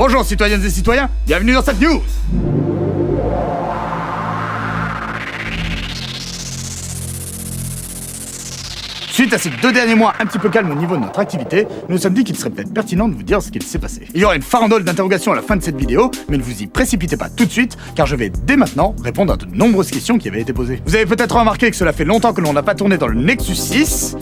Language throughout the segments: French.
Bonjour citoyennes et citoyens, bienvenue dans cette news. Suite à ces 2 derniers mois un petit peu calmes au niveau de notre activité, nous nous sommes dit qu'il serait peut-être pertinent de vous dire ce qu'il s'est passé. Il y aura une farandole d'interrogations à la fin de cette vidéo, mais ne vous y précipitez pas tout de suite, car je vais dès maintenant répondre à de nombreuses questions qui avaient été posées. Vous avez peut-être remarqué que cela fait longtemps que l'on n'a pas tourné dans le Nexus 6.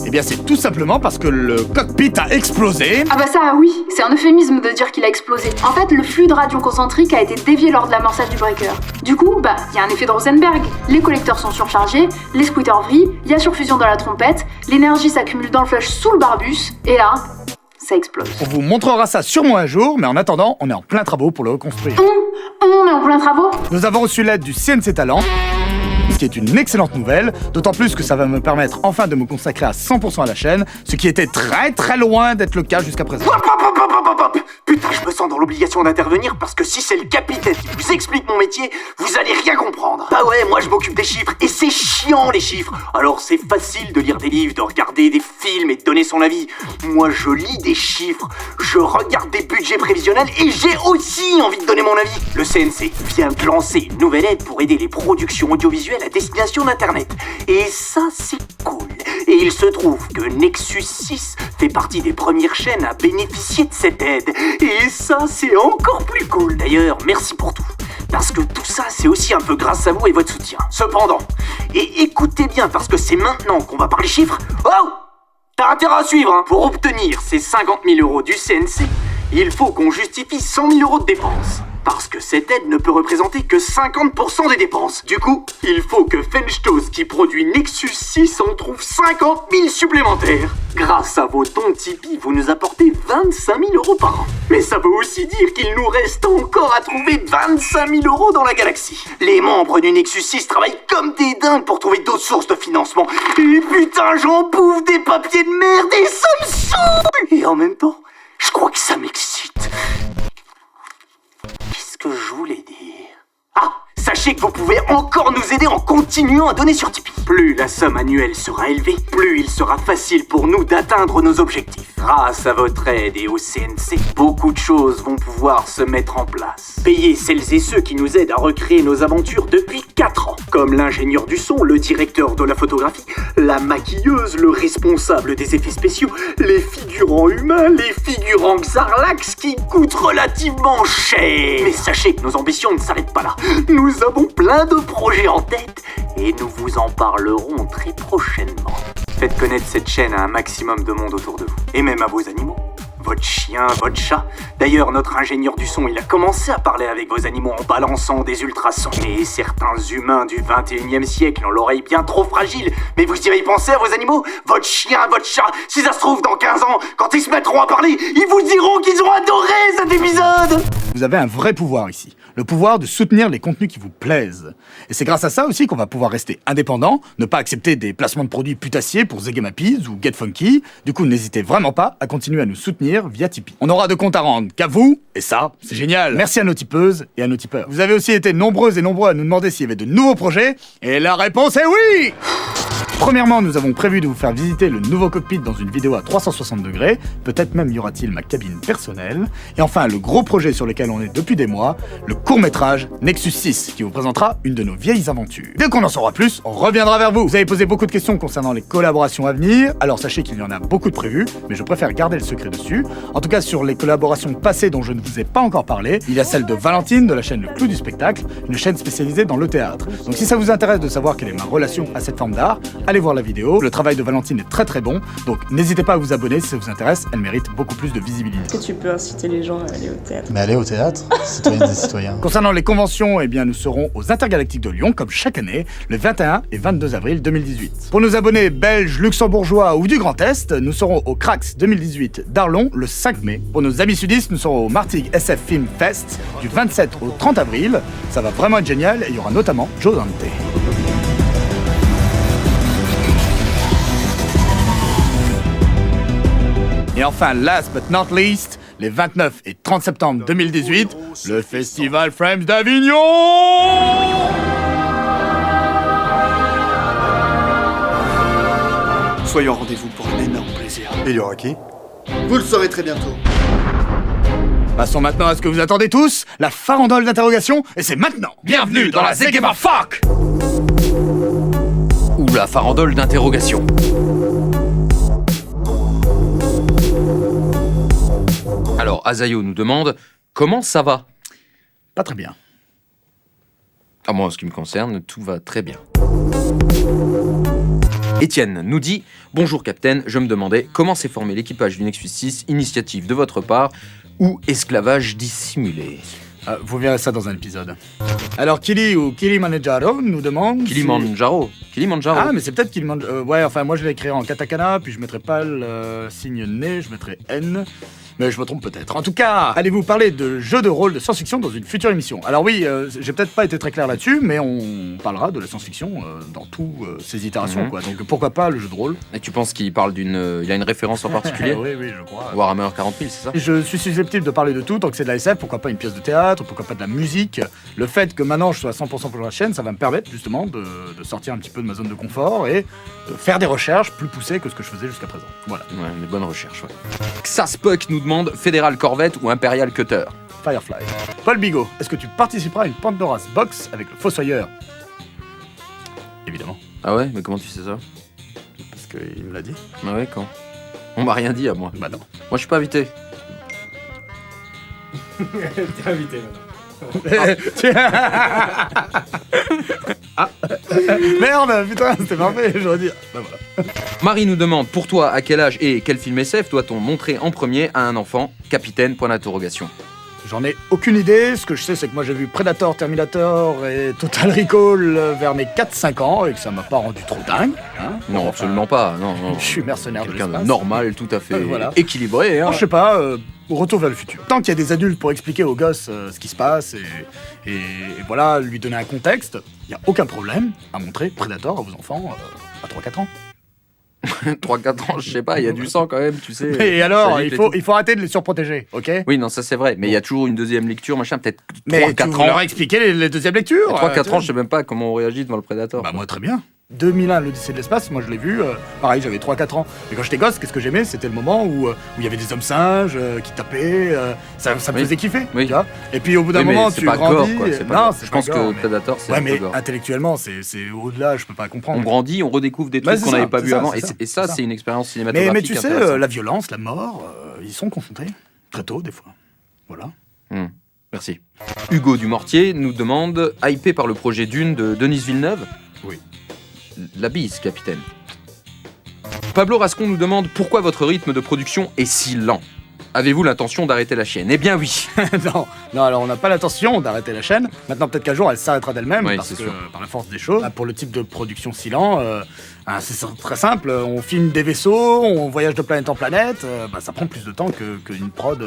Eh bien c'est tout simplement parce que le cockpit a explosé. Ah bah ça oui, c'est un euphémisme de dire qu'il a explosé. En fait, le fluide radioconcentrique a été dévié lors de l'amorçage du breaker. Du coup, il y a un effet de Rosenberg. Les collecteurs sont surchargés, les squitters vrillent, il y a surfusion dans la trompette, l'énergie s'accumule dans le flush sous le barbus, et là, ça explose. On vous montrera ça sûrement un jour, mais en attendant, on est en plein travaux pour le reconstruire. On est en plein travaux. Nous avons reçu l'aide du CNC Talent, ce qui est une excellente nouvelle, d'autant plus que ça va me permettre enfin de me consacrer à 100% à la chaîne, ce qui était très loin d'être le cas jusqu'à présent. Putain, je me sens dans l'obligation d'intervenir parce que si c'est le capitaine qui vous explique mon métier, vous allez rien comprendre. Bah ouais, moi je m'occupe des chiffres et c'est chiant les chiffres. Alors c'est facile de lire des livres, de regarder des films et de donner son avis. Moi je lis des chiffres, je regarde des budgets prévisionnels et j'ai aussi envie de donner mon avis. Le CNC vient de lancer une nouvelle aide pour aider les productions audiovisuelles à destination d'internet. Et ça c'est cool. Et il se trouve que Nexus 6 fait partie des premières chaînes à bénéficier de cette aide. Et ça, c'est encore plus cool. D'ailleurs, merci pour tout. Parce que tout ça, c'est aussi un peu grâce à vous et votre soutien. Cependant, et écoutez bien, parce que c'est maintenant qu'on va parler chiffres. Oh! T'as intérêt à suivre, hein. Pour obtenir ces 50 000 euros du CNC, il faut qu'on justifie 100 000 euros de dépenses. Parce que cette aide ne peut représenter que 50% des dépenses. Du coup, il faut que Fenchtos, qui produit Nexus 6, en trouve 50 000 supplémentaires. Grâce à vos dons Tipeee, vous nous apportez 25 000 euros par an. Mais ça veut aussi dire qu'il nous reste encore à trouver 25 000 euros dans la galaxie. Les membres du Nexus 6 travaillent comme des dingues pour trouver d'autres sources de financement. Et putain, j'en bouffe des papiers de merde et ça me saoule. Et en même temps, je crois que ça m'excite. Qu'est-ce que je voulais dire? Ah! Sachez que vous pouvez encore nous aider en continuant à donner sur Tipeee. Plus la somme annuelle sera élevée, plus il sera facile pour nous d'atteindre nos objectifs. Grâce à votre aide et au CNC, beaucoup de choses vont pouvoir se mettre en place. Payer celles et ceux qui nous aident à recréer nos aventures depuis 4 ans. Comme l'ingénieur du son, le directeur de la photographie, la maquilleuse, le responsable des effets spéciaux, les figurants humains, les figurants Xarlax qui coûtent relativement cher. Mais sachez que nos ambitions ne s'arrêtent pas là. Nous avons plein de projets en tête et nous vous en parlerons très prochainement. Faites connaître cette chaîne à un maximum de monde autour de vous. Et même à vos animaux. Votre chien, votre chat. D'ailleurs, notre ingénieur du son, il a commencé à parler avec vos animaux en balançant des ultrasons. Et certains humains du 21e siècle ont l'oreille bien trop fragile. Mais vous y pensez à vos animaux? Votre chien, votre chat, si ça se trouve dans 15 ans, quand ils se mettront à parler, ils vous diront qu'ils ont adoré cet épisode. Vous avez un vrai pouvoir ici, le pouvoir de soutenir les contenus qui vous plaisent. Et c'est grâce à ça aussi qu'on va pouvoir rester indépendant, ne pas accepter des placements de produits putassiers pour Zegamapiz ou Get Funky. Du coup, n'hésitez vraiment pas à continuer à nous soutenir via Tipeee. On aura de comptes à rendre qu'à vous, et ça, c'est génial. Merci à nos tipeuses et à nos tipeurs. Vous avez aussi été nombreuses et nombreux à nous demander s'il y avait de nouveaux projets, et la réponse est oui! Premièrement, nous avons prévu de vous faire visiter le nouveau cockpit dans une vidéo à 360 degrés, peut-être même y aura-t-il ma cabine personnelle. Et enfin, le gros projet sur lequel on est depuis des mois, le court-métrage Nexus 6, qui vous présentera une de nos vieilles aventures. Dès qu'on en saura plus, on reviendra vers vous. Vous avez posé beaucoup de questions concernant les collaborations à venir, alors sachez qu'il y en a beaucoup de prévues, mais je préfère garder le secret dessus. En tout cas, sur les collaborations passées dont je ne vous ai pas encore parlé, il y a celle de Valentine de la chaîne Le Clou du Spectacle, une chaîne spécialisée dans le théâtre. Donc si ça vous intéresse de savoir quelle est ma relation à cette forme d'art, allez voir la vidéo. Le travail de Valentine est très bon, donc n'hésitez pas à vous abonner si ça vous intéresse, elle mérite beaucoup plus de visibilité. Est-ce que tu peux inciter les gens à aller au théâtre? Mais allez au théâtre, citoyennes et citoyens. Concernant les conventions, eh bien nous serons aux Intergalactiques de Lyon, comme chaque année, le 21 et 22 avril 2018. Pour nos abonnés belges, luxembourgeois ou du Grand Est, nous serons au Crax 2018 d'Arlon le 5 mai. Pour nos amis sudistes, nous serons au Martigues SF Film Fest du 27 au 30 avril. Ça va vraiment être génial et il y aura notamment Joe Dante. Et enfin, last but not least, les 29 et 30 septembre 2018, le Festival Frames d'Avignon! Soyons au rendez-vous pour un énorme plaisir. Et il y aura qui? Vous le saurez très bientôt. Passons maintenant à ce que vous attendez tous, la farandole d'interrogation, et c'est maintenant. Bienvenue dans la Zegema Fuck ou la farandole d'interrogation. Alors, Azayo nous demande comment ça va. Pas très bien. À moi, en ce qui me concerne, tout va très bien. Étienne nous dit « Bonjour Capitaine, je me demandais comment s'est formé l'équipage du Nexus 6, initiative de votre part ou esclavage dissimulé ?» Vous verrez ça dans un épisode. Alors Kili ou Kilimanjaro nous demande... Kilimanjaro. Ah, mais c'est peut-être Kilimanjaro. Ouais, enfin, moi je l'ai écrit en katakana, puis je mettrai pas le signe nez, je mettrai N. Mais je me trompe peut-être. En tout cas, allez-vous parler de jeux de rôle de science-fiction dans une future émission. Alors oui, j'ai peut-être pas été très clair là-dessus, mais on parlera de la science-fiction dans toutes ces itérations, quoi. Donc pourquoi pas le jeu de rôle. Et tu penses qu'il parle d'une... Il a une référence en particulier? Oui, je crois. Warhammer 40 000, c'est ça? Je suis susceptible de parler de tout, tant que c'est de la SF, pourquoi pas une pièce de théâtre, pourquoi pas de la musique. Le fait que maintenant je sois à 100% pour la chaîne, ça va me permettre justement de sortir un petit peu de ma zone de confort et de faire des recherches plus poussées que ce que je faisais jusqu'à présent. Voilà. Ouais, des bonnes recherches, ouais. Xaspuck nous demande Fédéral Corvette ou Impérial Cutter. Firefly. Paul Bigot, est-ce que tu participeras à une Pandora's Box avec le Fossoyeur? Évidemment. Ah ouais? Mais comment tu sais ça? Parce qu'il me l'a dit. Ah ouais, quand? On m'a rien dit à moi. Bah non. Moi, je suis pas invité. T'es invité maintenant. Merde, putain, c'était parfait, j'aurais dit. Bah voilà. Marie nous demande pour toi à quel âge et quel film SF doit-on montrer en premier à un enfant? Capitaine, point d'interrogation. J'en ai aucune idée. Ce que je sais, c'est que moi j'ai vu Predator, Terminator et Total Recall vers mes 4-5 ans et que ça m'a pas rendu trop dingue. Hein, Non, enfin, absolument pas. Non. Je suis mercenaire de Quelqu'un de l'espace. normal, tout à fait Voilà. équilibré. Hein. Non, je sais pas, retour vers le futur. Tant qu'il y a des adultes pour expliquer aux gosses ce qui se passe et voilà, lui donner un contexte, il n'y a aucun problème à montrer Predator à vos enfants à 3-4 ans. 3-4 ans, je sais pas, il y a du sang quand même, tu sais. Et alors, Ça il faut arrêter de les surprotéger, ok? Oui, non, ça c'est vrai, mais il y a toujours une deuxième lecture, machin, peut-être Mais 3-4 tu ans. leur as expliqué les deuxièmes lectures. 3-4 ans, je sais même pas comment on réagit devant le Predator. Bah moi très bien. 2001, l'Odyssée de l'espace, moi je l'ai vu, pareil j'avais 3-4 ans. Et quand j'étais gosse, qu'est-ce que j'aimais? C'était le moment où il y avait des hommes singes qui tapaient, ça me Oui. faisait kiffer, Oui. tu vois. Et puis au bout d'un Oui, mais moment c'est tu pas grandis... gore, quoi, c'est pas non, gore. c'est Je pas pense gore, que mais... Predator, c'est Ouais un peu mais gore. intellectuellement c'est au-delà, je peux pas comprendre. On grandit, on redécouvre des Bah, trucs c'est qu'on ça, n'avait pas c'est vu ça, avant, c'est et ça, et ça, c'est c'est une expérience cinématographique. Mais tu sais, intéressante. la violence, la mort, ils sont confrontés, très tôt des fois. Voilà. Merci. Hugo Dumortier nous demande hypé par le projet Dune de Denis Villeneuve? Oui. La bise, capitaine. Pablo Rascon nous demande pourquoi votre rythme de production est si lent. Avez-vous l'intention d'arrêter la chaîne? Eh bien oui. non, alors on n'a pas l'intention d'arrêter la chaîne. Maintenant, peut-être qu'un jour, elle s'arrêtera d'elle-même, Oui, parce c'est que, sûr. par la force des choses, pour le type de production si lent, c'est très simple. On filme des vaisseaux, on voyage de planète en planète, ça prend plus de temps qu'une prod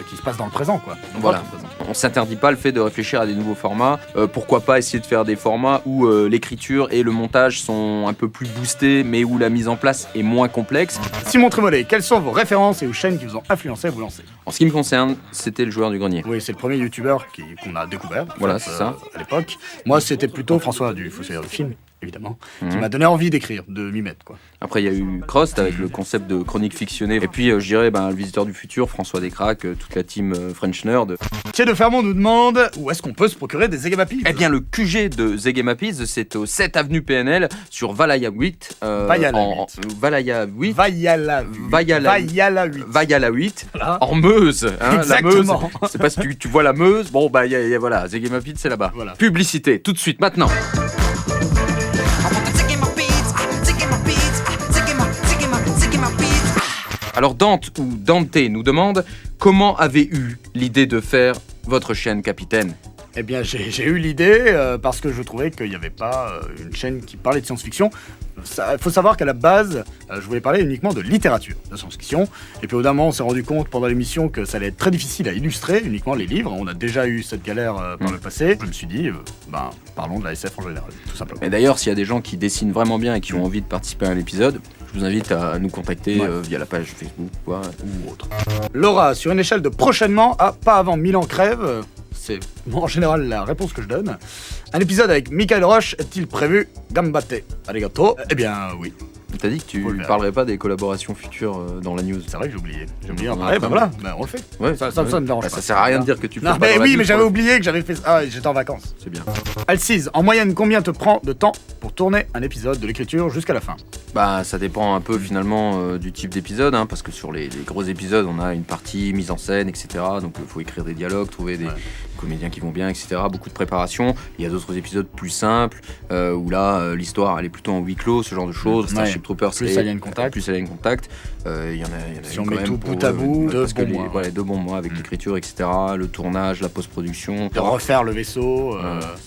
qui se passe dans le présent, quoi. Donc, Voilà. dans le présent. On s'interdit pas le fait de réfléchir à des nouveaux formats. Pourquoi pas essayer de faire des formats où l'écriture et le montage sont un peu plus boostés, mais où la mise en place est moins complexe. Simon Trémollet, quelles sont vos références et ou chaînes qui vous ont influencé à vous lancer? En ce qui me concerne, c'était le joueur du grenier. Oui, c'est le premier youtubeur qu'on a découvert. en Voilà, fait, c'est ça. À l'époque. Moi, c'était plutôt François du Fossoyeur du film, évidemment, qui m'a donné envie d'écrire, de m'y mettre, quoi. Après, il y a eu Crost avec le concept de chronique fictionnée. Et puis, je dirais, le visiteur du futur, François Descraques, toute la team French Nerd. Thierry de Fermont nous demande où est-ce qu'on peut se procurer des Zegamapies. Eh bien, le QG de Zegemapiz, c'est au 7 avenue PNL sur Valaya 8. Valhalla 8. Valaya 8. Vaiala 8. Vaiala 8. Voilà. En Meuse. Hein, Exactement. La Meuse. C'est parce que tu vois la Meuse. Bon, voilà, Zegemapiz, c'est là-bas. Voilà. Publicité, tout de suite, maintenant. Alors Dante ou Dante nous demande comment avez eu l'idée de faire votre chaîne, capitaine? Eh bien, j'ai eu l'idée parce que je trouvais qu'il n'y avait pas une chaîne qui parlait de science-fiction. Il faut savoir qu'à la base, je voulais parler uniquement de littérature, de science-fiction. Et puis au bout d'un moment, on s'est rendu compte pendant l'émission que ça allait être très difficile à illustrer uniquement les livres. On a déjà eu cette galère par le passé. Je me suis dit, parlons de la SF en général, tout simplement. Et d'ailleurs, s'il y a des gens qui dessinent vraiment bien et qui ont envie de participer à un épisode, je vous invite à nous contacter via la page Facebook ou autre. Laura, sur une échelle de prochainement à pas avant Milan crève, c'est en général la réponse que je donne. Un épisode avec Michael Roche est-il prévu? Gambate. Arigato. Eh bien, oui. T'as dit que tu Faut le faire. parlerais pas des collaborations futures dans la news. C'est vrai que j'ai oublié. J'ai oublié. Ouais, Ouais, bah vraiment. voilà, bah, on le fait. Ouais, Ça me dérange Bah, pas. ça sert à rien de dire que tu le Non, fais pas mais dans la oui, news, mais j'avais quoi. oublié que j'avais fait ça. Ah, j'étais en vacances. C'est bien. Alcise, en moyenne, combien te prend de temps pour tourner un épisode de l'écriture jusqu'à la fin? Bah, ça dépend un peu finalement du type d'épisode, hein, parce que sur les gros épisodes, on a une partie mise en scène, etc. Donc il faut écrire des dialogues, trouver des comédiens qui vont bien, etc. Beaucoup de préparation. Il y a d'autres épisodes plus simples, où là, l'histoire, elle est plutôt en huis clos, ce genre de choses. Starship Troopers, plus Alien Contact. Plus Alien Contact. Il y en a Si eu on quand met même tout pour, bout à bout, parce que 2 bons mois. voilà, 2 bons mois avec l'écriture, etc. Le tournage, la post-production. De refaire le vaisseau,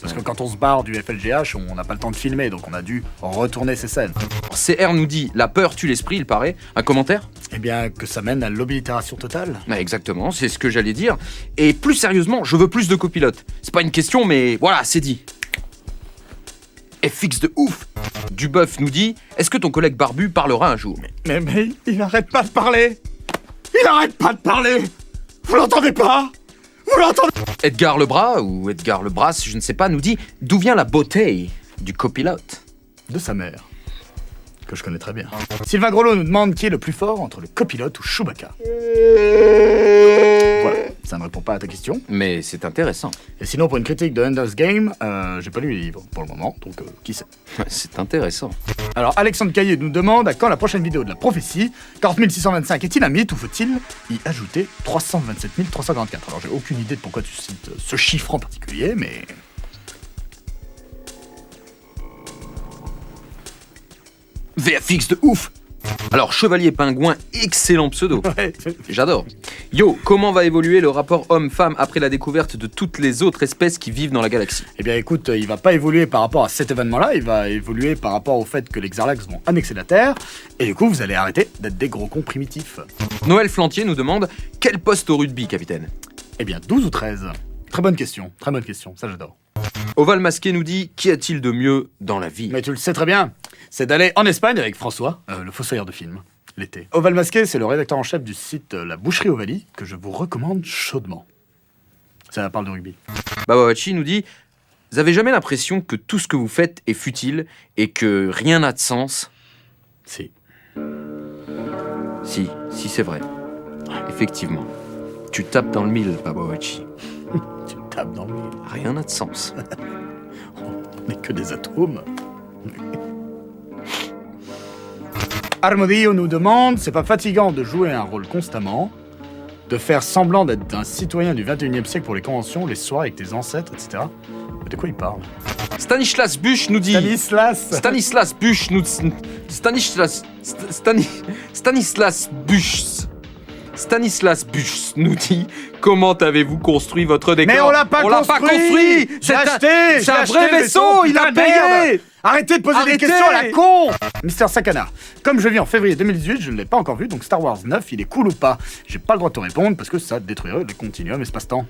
parce ouais. que quand on se barre du FLGH, on n'a pas le temps de filmer, donc on a dû retourner ces scènes. CR nous dit « La peur tue l'esprit », il paraît. Un commentaire? Eh bien, que ça mène à l'oblitération totale. Bah exactement, c'est ce que j'allais dire. Et plus sérieusement, je veux plus de copilotes. C'est pas une question, mais voilà, c'est dit. FX de ouf. Duboeuf nous dit « Est-ce que ton collègue barbu parlera un jour ?» Mais il arrête pas de parler. Il arrête pas de parler. Vous l'entendez pas? Vous l'entendez? Edgar Lebras, ou Edgar Lebras, je ne sais pas, nous dit « D'où vient la beauté du copilote ?» De sa mère, que je connais très bien. Sylvain Grelot nous demande qui est le plus fort entre le copilote ou Chewbacca. Voilà, ça ne répond pas à ta question. Mais c'est intéressant. Et sinon, pour une critique de Ender's Game, j'ai pas lu les livres pour le moment, donc qui sait. C'est intéressant. Alors, Alexandre Caillé nous demande à quand la prochaine vidéo de la prophétie. 40 625 est-il un mythe ou faut-il y ajouter 327 344? Alors, j'ai aucune idée de pourquoi tu cites ce chiffre en particulier, mais... VFX de ouf. Alors, Chevalier Pingouin, excellent pseudo. Ouais, J'adore. Yo, comment va évoluer le rapport homme-femme après la découverte de toutes les autres espèces qui vivent dans la galaxie? Eh bien écoute, il va pas évoluer par rapport à cet événement-là, il va évoluer par rapport au fait que les Xarlax vont annexer la Terre, et du coup vous allez arrêter d'être des gros cons primitifs. Noël Flantier nous demande « Quel poste au rugby, capitaine ?» Eh bien 12 ou 13? Très bonne question, ça j'adore. Oval Masqué nous dit « Qu'y a-t-il de mieux dans la vie ?» Mais tu le sais très bien, c'est d'aller en Espagne avec François, le fossoyeur de film, l'été. Oval Masqué, c'est le rédacteur en chef du site La Boucherie Ovalie, que je vous recommande chaudement. Ça parle de rugby. Babawachi nous dit « Vous avez jamais l'impression que tout ce que vous faites est futile et que rien n'a de sens ?» Si. Si, c'est vrai. Effectivement. Tu tapes dans le mille, Babawachi. Tu tapes dans le mille. Rien n'a de sens. On n'est que des atomes. Armodillo nous demande, c'est pas fatigant de jouer un rôle constamment, de faire semblant d'être un citoyen du 21e siècle pour les conventions, les soirées avec tes ancêtres, etc. Mais de quoi il parle? Stanislas Buch nous dit... Stanislas Buch nous... Stanislas Buch nous dit comment avez-vous construit votre décor? Mais on l'a pas construit. C'est J'ai un acheté vrai le vaisseau, il a putain de payé. merde. Arrêtez de poser des Arrêtez. questions à la con. Mister Sakana, comme je vis en février 2018, je ne l'ai pas encore vu, donc Star Wars 9, il est cool ou pas? J'ai pas le droit de te répondre parce que ça détruirait le continuum espace-temps.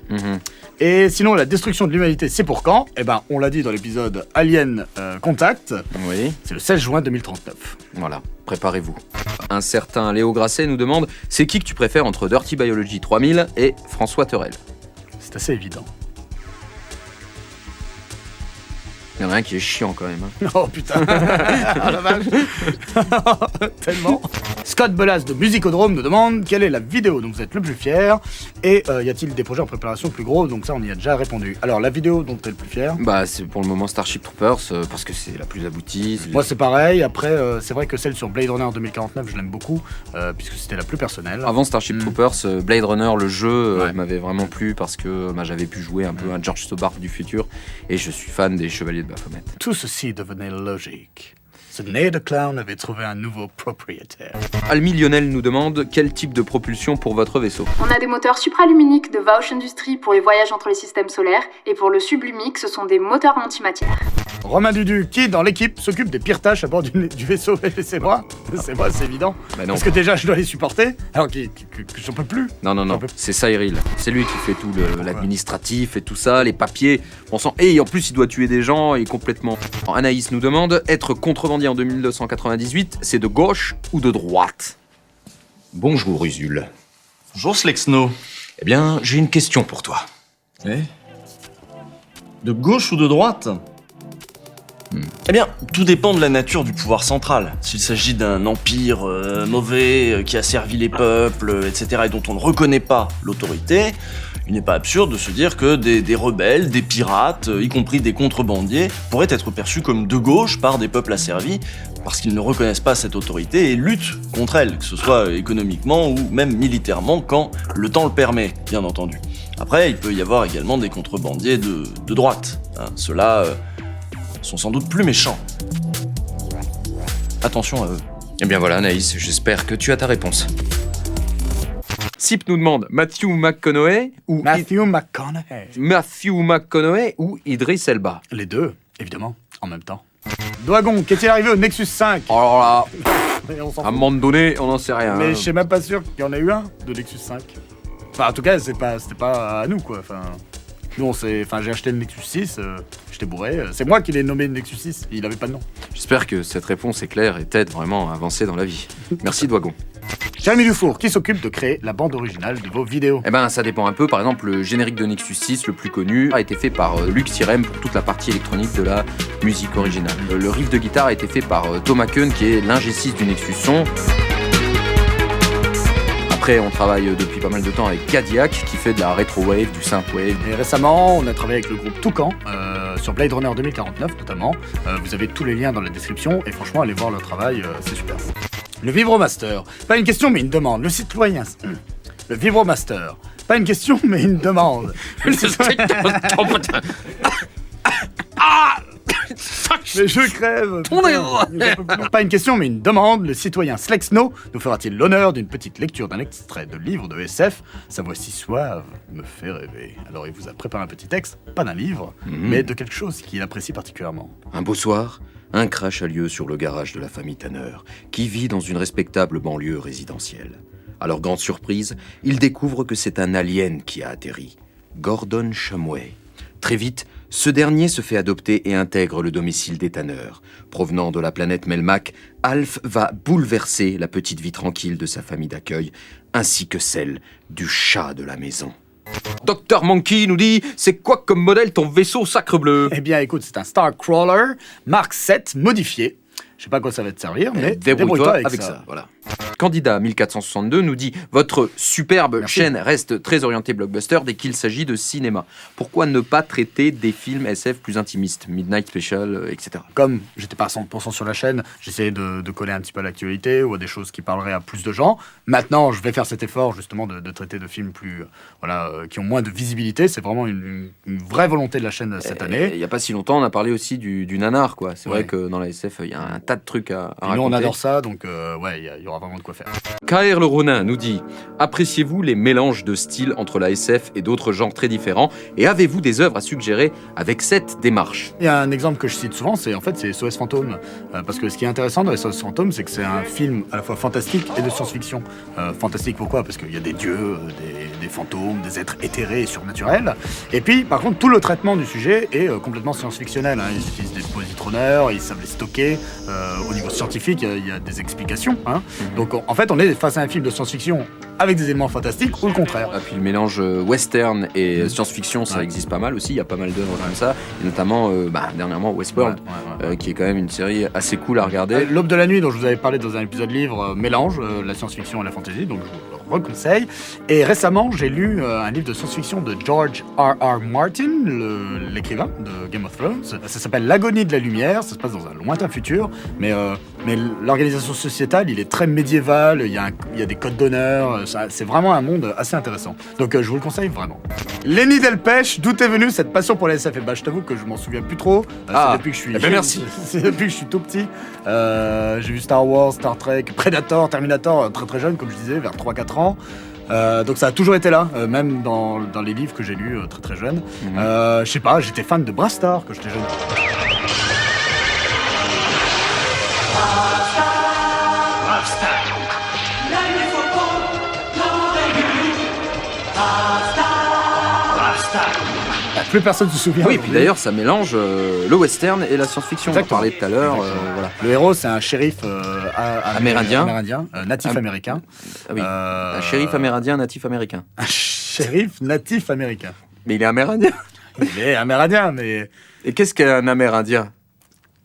Et sinon, la destruction de l'humanité, c'est pour quand? Eh ben, on l'a dit dans l'épisode Alien Contact, Oui, c'est le 16 juin 2039. voilà, préparez-vous. Un certain Léo Grasset nous demande c'est qui que tu préfères entre Dirty Biology 3000 et François Terrel? C'est assez évident. Il y en a un qui est chiant quand même. Hein. Oh putain. Ah la vache. Tellement. Scott Belas de Musicodrome nous demande quelle est la vidéo dont vous êtes le plus fier et y a-t-il des projets en préparation plus gros? Donc ça on y a déjà répondu. Alors la vidéo dont tu es le plus fier? Bah c'est pour le moment Starship Troopers parce que c'est la plus aboutie. Moi c'est pareil, après c'est vrai que celle sur Blade Runner 2049 je l'aime beaucoup puisque c'était la plus personnelle. Avant Starship Troopers, Blade Runner, le jeu, Ouais. m'avait vraiment plu parce que j'avais pu jouer un peu à George Stobart du futur et je suis fan des Chevaliers de Baphomet. Tout ceci devenait logique. Ce nez de clown avait trouvé un nouveau propriétaire. Almi Lionel nous demande quel type de propulsion pour votre vaisseau. On a des moteurs supraluminiques de Vauch Industries pour les voyages entre les systèmes solaires, et pour le sublumique, ce sont des moteurs antimatière. Romain Dudu, qui dans l'équipe s'occupe des pires tâches à bord du vaisseau? C'est moi, c'est évident. Bah non. Parce que déjà je dois les supporter, alors que j'en peux plus. Non, c'est Cyril. C'est lui qui fait tout l'administratif et tout ça, les papiers. Bon sang. Et en plus, il doit tuer des gens et complètement. Anaïs nous demande être contrebandier en 2298, c'est de gauche ou de droite? Bonjour Usul. Bonjour Slexno. Eh bien, j'ai une question pour toi. Eh? De gauche ou de droite? Eh bien, tout dépend de la nature du pouvoir central. S'il s'agit d'un empire mauvais qui a servi les peuples, etc., et dont on ne reconnaît pas l'autorité, il n'est pas absurde de se dire que des rebelles, des pirates, y compris des contrebandiers, pourraient être perçus comme de gauche par des peuples asservis, parce qu'ils ne reconnaissent pas cette autorité et luttent contre elle, que ce soit économiquement ou même militairement, quand le temps le permet, bien entendu. Après, il peut y avoir également des contrebandiers de droite. Ceux-là sont sans doute plus méchants. Attention à eux. Eh bien voilà, Anaïs, j'espère que tu as ta réponse. Sip nous demande Matthew McConaughey ou Matthew McConaughey ou Idris Elba. Les deux, évidemment, en même temps. Doagon, qu'est-il arrivé au Nexus 5? Alors là, Mais on s'en à un fout. moment donné, on n'en sait rien. Mais je suis même pas sûr qu'il y en ait eu un de Nexus 5. Enfin, en tout cas, c'était pas à nous, quoi. Enfin, nous, j'ai acheté le Nexus 6, j'étais bourré. C'est moi qui l'ai nommé le Nexus 6, il avait pas de nom. J'espère que cette réponse est claire et t'aide vraiment à avancer dans la vie. Merci Doigon. Jérémy Dufour, qui s'occupe de créer la bande originale de vos vidéos? Eh ben, ça dépend un peu. Par exemple, le générique de Nexus 6, le plus connu, a été fait par Luc Sirem pour toute la partie électronique de la musique originale. Le riff de guitare a été fait par Thomas Keun, qui est l'ingé 6 du Nexus Son. Après, on travaille depuis pas mal de temps avec Cadillac, qui fait de la retro-wave, du synth-wave. Et récemment, on a travaillé avec le groupe Toucan, sur Blade Runner 2049 notamment. Vous avez tous les liens dans la description, et franchement, allez voir leur travail, c'est super. Le Vibromaster, pas une question mais une demande. Le citoyen... Le Vibromaster, pas une question mais une demande. Mais je crève. Pas une question mais une demande. Le citoyen Slexno nous fera-t-il l'honneur d'une petite lecture d'un extrait de livre de SF? Sa voix si suave me fait rêver. Alors il vous a préparé un petit texte, pas d'un livre, mais de quelque chose qu'il apprécie particulièrement. Un beau soir, un crash a lieu sur le garage de la famille Tanner, qui vit dans une respectable banlieue résidentielle. À leur grande surprise, ils découvrent que c'est un alien qui a atterri, Gordon Shumway. Très vite, ce dernier se fait adopter et intègre le domicile des Tanner. Provenant de la planète Melmac, Alf va bouleverser la petite vie tranquille de sa famille d'accueil, ainsi que celle du chat de la maison. Dr Monkey nous dit c'est quoi comme modèle ton vaisseau sacre-bleu? Eh bien écoute, c'est un Starcrawler Mark 7 modifié. Je sais pas à quoi ça va te servir, mais débrouille-toi avec ça. Voilà. Candidat 1462 nous dit votre superbe chaîne reste très orientée blockbuster dès qu'il s'agit de cinéma. Pourquoi ne pas traiter des films SF plus intimistes, Midnight Special, etc. Comme j'étais pas à 100% sur la chaîne, j'essayais de coller un petit peu à l'actualité ou à des choses qui parleraient à plus de gens. Maintenant, je vais faire cet effort justement de traiter de films plus, qui ont moins de visibilité. C'est vraiment une vraie volonté de la chaîne cette année. Il y a pas si longtemps, on a parlé aussi du nanar, quoi. C'est vrai que dans la SF, il y a un tas de trucs à raconter. Nous, on adore ça, donc il y aura vraiment de quoi faire. KR Le Ronin nous dit appréciez-vous les mélanges de styles entre la SF et d'autres genres très différents et avez-vous des œuvres à suggérer avec cette démarche? Il y a un exemple que je cite souvent, c'est SOS Fantôme. Parce que ce qui est intéressant dans SOS Fantôme, c'est que c'est un film à la fois fantastique et de science-fiction. Fantastique pourquoi? Parce qu'il y a des dieux, des fantômes, des êtres éthérés et surnaturels. Et puis, par contre, tout le traitement du sujet est complètement science-fictionnel. Ils utilisent des positroneurs, ils savent les stocker. Au niveau scientifique, il y a des explications. Donc, en fait, on est face à un film de science-fiction avec des éléments fantastiques ou le contraire. Et puis le mélange western et science-fiction, ça existe pas mal aussi. Il y a pas mal d'œuvres comme ça, et notamment dernièrement Westworld, qui est quand même une série assez cool à regarder. L'Aube de la nuit, dont je vous avais parlé dans un épisode livre, mélange la science-fiction et la fantasy, donc je vous le reconseille. Et récemment, j'ai lu un livre de science-fiction de George R.R. Martin, l'écrivain de Game of Thrones. Ça s'appelle L'Agonie de la lumière. Ça se passe dans un lointain futur, mais l'organisation sociétale, il est très médiéval. Il y a des codes d'honneur. C'est vraiment un monde assez intéressant. Donc je vous le conseille vraiment. Lenny Delpech, d'où est venue cette passion pour les SF? Je t'avoue que je m'en souviens plus trop. C'est depuis que je suis. Merci. C'est depuis que je suis tout petit. J'ai vu Star Wars, Star Trek, Predator, Terminator, très très jeune, comme je disais, vers 3-4 ans. Donc ça a toujours été là, même dans les livres que j'ai lus très très jeune. Je sais pas, j'étais fan de Brastar quand j'étais jeune. Plus personne se souvient. Oui, et puis d'ailleurs, ça mélange le western et la science-fiction. On en parlait tout à l'heure. Voilà. Le héros, c'est un shérif amérindien, natif américain. Ah oui, un shérif amérindien natif américain. Un shérif natif américain. Mais il est amérindien. Il est amérindien, mais... Et qu'est-ce qu'est un amérindien?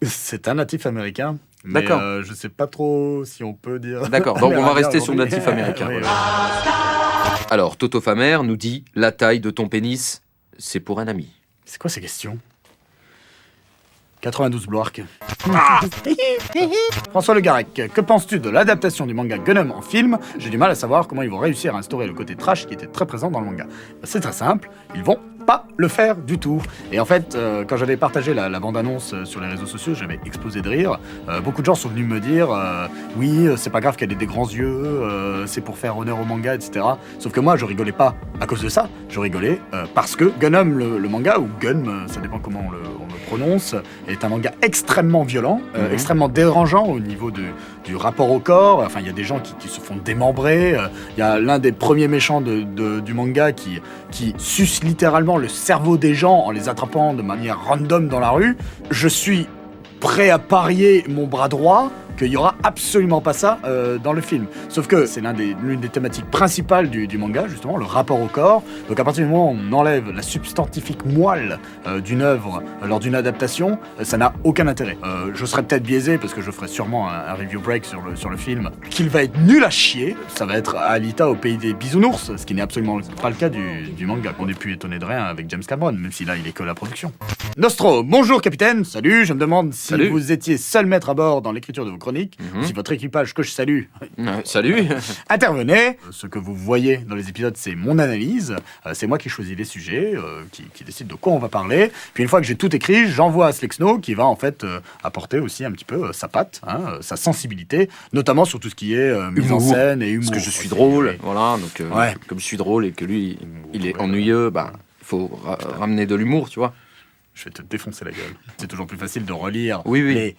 C'est un natif américain. Mais D'accord. Je sais pas trop si on peut dire. D'accord, donc on va rester sur le aujourd'hui. natif américain. Oui, Voilà. Alors, Toto Famer nous dit « La taille de ton pénis, c'est pour un ami C'est quoi ces questions 92 Bloark. François Le Garec, que penses-tu de l'adaptation du manga Gun'em en film? J'ai du mal à savoir comment ils vont réussir à instaurer le côté trash qui était très présent dans le manga. C'est très simple, ils vont pas le faire du tout. Et en fait, quand j'avais partagé la bande-annonce sur les réseaux sociaux, j'avais explosé de rire. Beaucoup de gens sont venus me dire oui, c'est pas grave qu'elle ait des grands yeux, c'est pour faire honneur au manga, etc. Sauf que moi, je rigolais pas à cause de ça. Je rigolais parce que Gun'em, le manga, ou Gun, ça dépend comment on le prononce, est un manga extrêmement violent, extrêmement dérangeant au niveau du rapport au corps. Enfin, il y a des gens qui se font démembrer. Il y a l'un des premiers méchants du manga qui suce littéralement le cerveau des gens en les attrapant de manière random dans la rue. Je suis prêt à parier mon bras droit qu'il y aura absolument pas ça dans le film. Sauf que c'est l'une des thématiques principales du manga, justement, le rapport au corps. Donc à partir du moment où on enlève la substantifique moelle d'une œuvre lors d'une adaptation, ça n'a aucun intérêt. Je serais peut-être biaisé parce que je ferai sûrement un review break sur le film, qu'il va être nul à chier. Ça va être Alita au pays des bisounours, ce qui n'est absolument pas le cas du manga. On n'est plus étonné de rien avec James Cameron, même si là il est que la production. Nostro, bonjour capitaine, salut, je me demande si Salut. vous étiez seul maître à bord dans l'écriture de vos chroniques, ou si votre équipage, que je salue, Salut intervenait. Ce que vous voyez dans les épisodes, c'est mon analyse, c'est moi qui choisis les sujets, qui décide de quoi on va parler, puis une fois que j'ai tout écrit, j'envoie à Slexno qui va en fait apporter aussi un petit peu sa patte, sa sensibilité, notamment sur tout ce qui est mise en Humour. scène et humour. Parce que je suis aussi. drôle, voilà, donc Ouais. comme je suis drôle et que lui, il est ennuyeux, bah, faut ramener de l'humour, tu vois. Je vais te défoncer la gueule. C'est toujours plus facile de relire Oui. les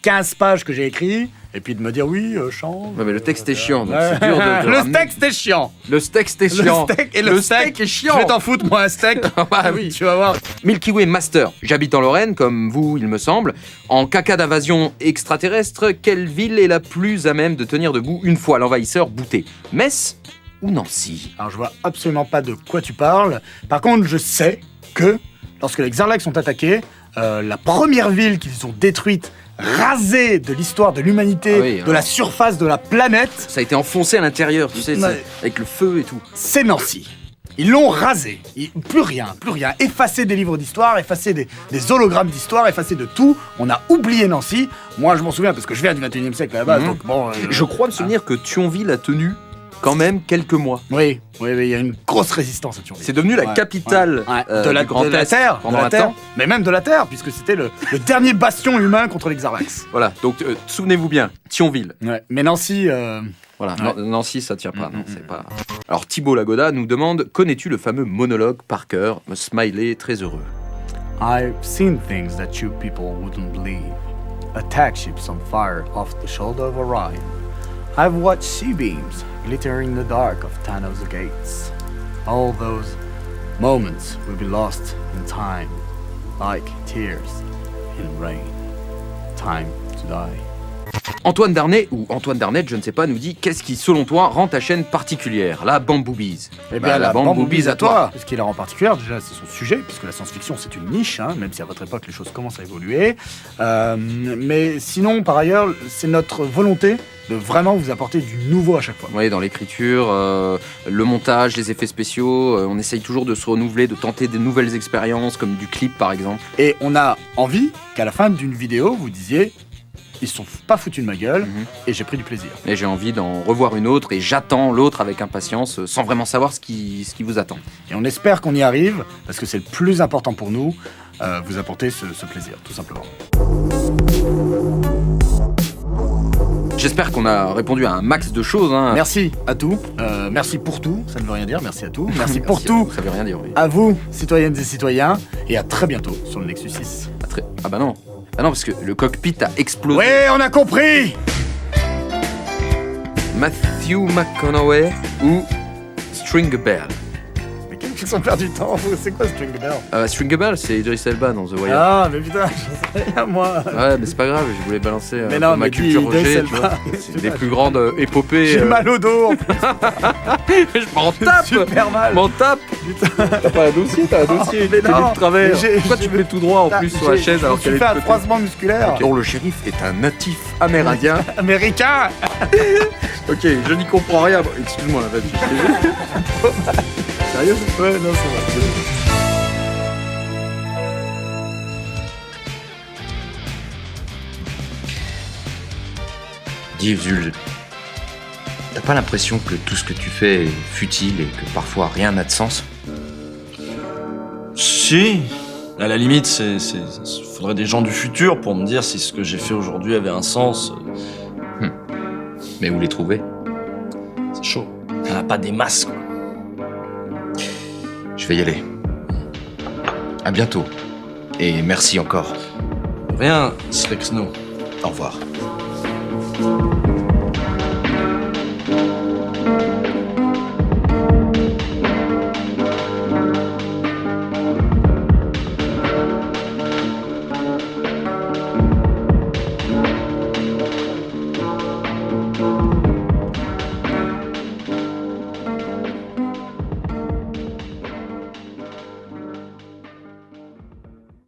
15 pages que j'ai écrits et puis de me dire oui, change. Ouais, mais le texte est chiant, donc Ouais. c'est dur de Le ramener. texte est chiant. Le steak est chiant. Le steak est chiant. Je vais t'en foutre, moi, un steak. Bah oui. Tu vas voir. Milky Way Master, j'habite en Lorraine, comme vous, il me semble. En caca d'invasion extraterrestre, quelle ville est la plus à même de tenir debout une fois l'envahisseur bouté? Metz ou Nancy? Alors, je vois absolument pas de quoi tu parles. Par contre, je sais que lorsque les Xarlax sont attaqués, la première ville qu'ils ont détruite, rasée de l'histoire de l'humanité, Ah oui, de la surface de la planète, Ça a été enfoncé à l'intérieur, tu sais, Ouais. avec le feu et tout. c'est Nancy. Ils l'ont rasé. Plus rien. Effacé des livres d'histoire, effacé des hologrammes d'histoire, effacé de tout. On a oublié Nancy. Moi, je m'en souviens parce que je viens du 21e siècle à la base. Mhm. Donc bon. Je crois me souvenir que Thionville a tenu quand même quelques mois. Oui, il y a une grosse résistance à Thionville. C'est devenu la Ouais, capitale de la du Grand de la Est Terre, pendant de la un Terre, temps. mais même de la Terre, puisque c'était le dernier bastion humain contre les Xarlax. Voilà, donc souvenez-vous bien, Thionville. Ouais. Mais Nancy, Voilà, Ouais. Nancy, ça tient pas, non, c'est pas... Alors Thibaut Lagoda nous demande, connais-tu le fameux monologue par cœur, Smiley très heureux? I've seen things that you people wouldn't believe. Attack ships on fire off the shoulder of Orion. I've watched sea beams glitter in the dark of Thanos' gates. All those moments will be lost in time, like tears in rain. Time to die. Antoine Darnet, ou Antoine Darnet, je ne sais pas, nous dit, qu'est-ce qui, selon toi, rend ta chaîne particulière? La Bamboobies. Eh Bah, la Bamboobies à toi. Ce qui la rend particulière, déjà, c'est son sujet, puisque la science-fiction, c'est une niche, même si à votre époque, les choses commencent à évoluer. Mais sinon, par ailleurs, c'est notre volonté de vraiment vous apporter du nouveau à chaque fois. Oui, dans l'écriture, le montage, les effets spéciaux, on essaye toujours de se renouveler, de tenter des nouvelles expériences, comme du clip par exemple. Et on a envie qu'à la fin d'une vidéo, vous disiez ils se sont pas foutus de ma gueule et j'ai pris du plaisir. Et j'ai envie d'en revoir une autre et j'attends l'autre avec impatience, sans vraiment savoir ce qui vous attend. Et on espère qu'on y arrive, parce que c'est le plus important pour nous, vous apporter ce plaisir, tout simplement. J'espère qu'on a répondu à un max de choses. Merci à tout, merci pour tout, ça ne veut rien dire, merci à tout, merci pour Merci à tout, vous, ça veut rien dire, oui. à vous, citoyennes et citoyens, et à très bientôt sur le Nexus 6. Ah bah non. Ah non, parce que le cockpit a explosé. Ouais, on a compris. Matthew McConaughey ou String Bell. Mais quel... qu'ils sont perdus du temps. C'est quoi String Bell? String Bell, c'est Idris Elba dans The Wire. Ah, mais putain, j'en sais rien, moi. Ouais, mais c'est pas grave, je voulais balancer Mais non, ma mais culture dis, Roger, Idris tu vois. Elba. C'est des plus grandes épopées. J'ai mal au dos. Je m'en tape. Super mal. M'en tape. T'as pas un dossier, t'as un dossier. mais T'as non, du travers. mais j'ai- Pourquoi tu mets tout droit en plus sur la chaise alors qu'elle est fait un de côté croisement musculaire. dont le shérif est un natif amérindien. Américain. Ok, je n'y comprends rien. Bon, excuse-moi, en fait. Sérieux? Ouais, non, c'est vrai. Dis, Zul, t'as pas l'impression que tout ce que tu fais est futile et que parfois rien n'a de sens? Si, à la limite, faudrait des gens du futur pour me dire si ce que j'ai fait aujourd'hui avait un sens. Mais où les trouver? C'est chaud. Il n'y en a pas des masses, quoi. Je vais y aller. À bientôt. Et merci encore. Rien, Slexno. Au revoir.